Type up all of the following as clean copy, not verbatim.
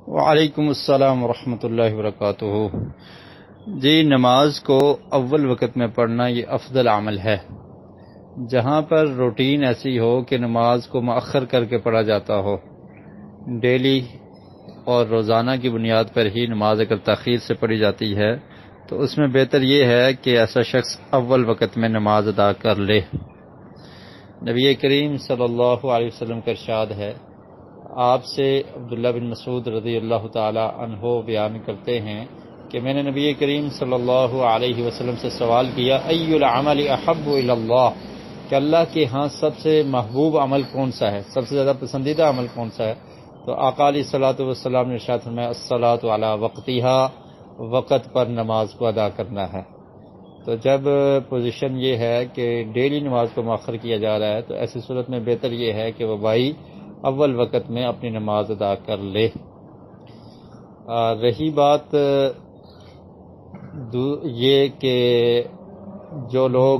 وعلیکم السلام ورحمۃ اللہ وبرکاتہ۔ جی، نماز کو اول وقت میں پڑھنا یہ افضل عمل ہے۔ جہاں پر روٹین ایسی ہو کہ نماز کو مؤخر کر کے پڑھا جاتا ہو، ڈیلی اور روزانہ کی بنیاد پر ہی نماز اگر تاخیر سے پڑھی جاتی ہے تو اس میں بہتر یہ ہے کہ ایسا شخص اول وقت میں نماز ادا کر لے۔ نبی کریم صلی اللہ علیہ وسلم کا ارشاد ہے، آپ سے عبداللہ بن مسعود رضی اللہ تعالی عنہ بیان کرتے ہیں کہ میں نے نبی کریم صلی اللہ علیہ وسلم سے سوال کیا، ای العمل احب الی اللہ، کہ اللہ کے ہاں سب سے محبوب عمل کون سا ہے، سب سے زیادہ پسندیدہ عمل کون سا ہے؟ تو آقا علیہ الصلوۃ والسلام نے ارشاد فرمایا، الصلاۃ علی وقتہا، وقت پر نماز کو ادا کرنا ہے۔ تو جب پوزیشن یہ ہے کہ ڈیلی نماز کو مؤخر کیا جا رہا ہے تو ایسی صورت میں بہتر یہ ہے کہ وہ بھائی اول وقت میں اپنی نماز ادا کر لے۔ رہی بات یہ کہ جو لوگ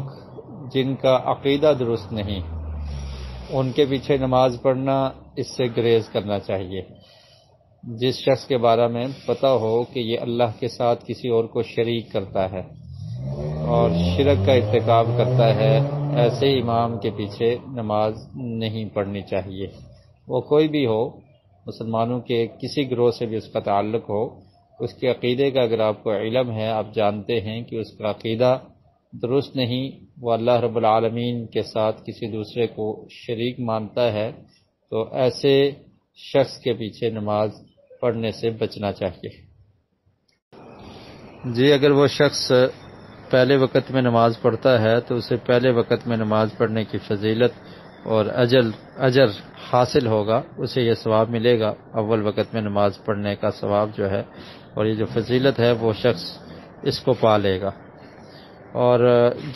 جن کا عقیدہ درست نہیں، ان کے پیچھے نماز پڑھنا، اس سے گریز کرنا چاہیے۔ جس شخص کے بارے میں پتہ ہو کہ یہ اللہ کے ساتھ کسی اور کو شریک کرتا ہے اور شرک کا ارتکاب کرتا ہے، ایسے امام کے پیچھے نماز نہیں پڑھنی چاہیے۔ وہ کوئی بھی ہو، مسلمانوں کے کسی گروہ سے بھی اس کا تعلق ہو، اس کے عقیدے کا اگر آپ کو علم ہے، آپ جانتے ہیں کہ اس کا عقیدہ درست نہیں، وہ اللہ رب العالمین کے ساتھ کسی دوسرے کو شریک مانتا ہے، تو ایسے شخص کے پیچھے نماز پڑھنے سے بچنا چاہیے۔ جی، اگر وہ شخص پہلے وقت میں نماز پڑھتا ہے تو اسے پہلے وقت میں نماز پڑھنے کی فضیلت اور اجر حاصل ہوگا، اسے یہ ثواب ملے گا، اول وقت میں نماز پڑھنے کا ثواب جو ہے، اور یہ جو فضیلت ہے وہ شخص اس کو پا لے گا۔ اور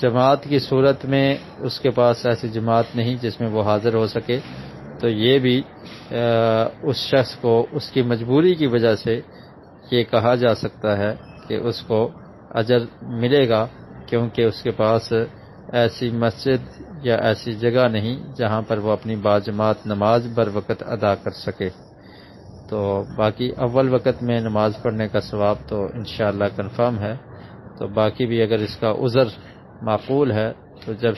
جماعت کی صورت میں اس کے پاس ایسی جماعت نہیں جس میں وہ حاضر ہو سکے، تو یہ بھی اس شخص کو اس کی مجبوری کی وجہ سے یہ کہا جا سکتا ہے کہ اس کو اجر ملے گا، کیونکہ اس کے پاس ایسی مسجد یا ایسی جگہ نہیں جہاں پر وہ اپنی باجماعت نماز بر وقت ادا کر سکے۔ تو باقی اول وقت میں نماز پڑھنے کا ثواب تو انشاءاللہ کنفرم ہے۔ تو باقی بھی اگر اس کا عذر معقول ہے تو جب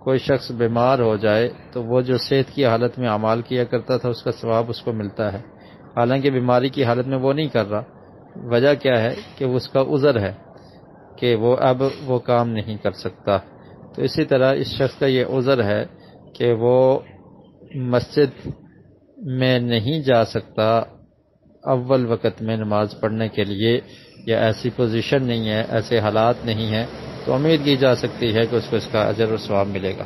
کوئی شخص بیمار ہو جائے تو وہ جو صحت کی حالت میں اعمال کیا کرتا تھا اس کا ثواب اس کو ملتا ہے، حالانکہ بیماری کی حالت میں وہ نہیں کر رہا۔ وجہ کیا ہے کہ اس کا عذر ہے کہ وہ اب وہ کام نہیں کر سکتا۔ تو اسی طرح اس شخص کا یہ عذر ہے کہ وہ مسجد میں نہیں جا سکتا اول وقت میں نماز پڑھنے کے لیے، یا ایسی پوزیشن نہیں ہے، ایسے حالات نہیں ہیں، تو امید کی جا سکتی ہے کہ اس کو اس کا اجر و ثواب ملے گا۔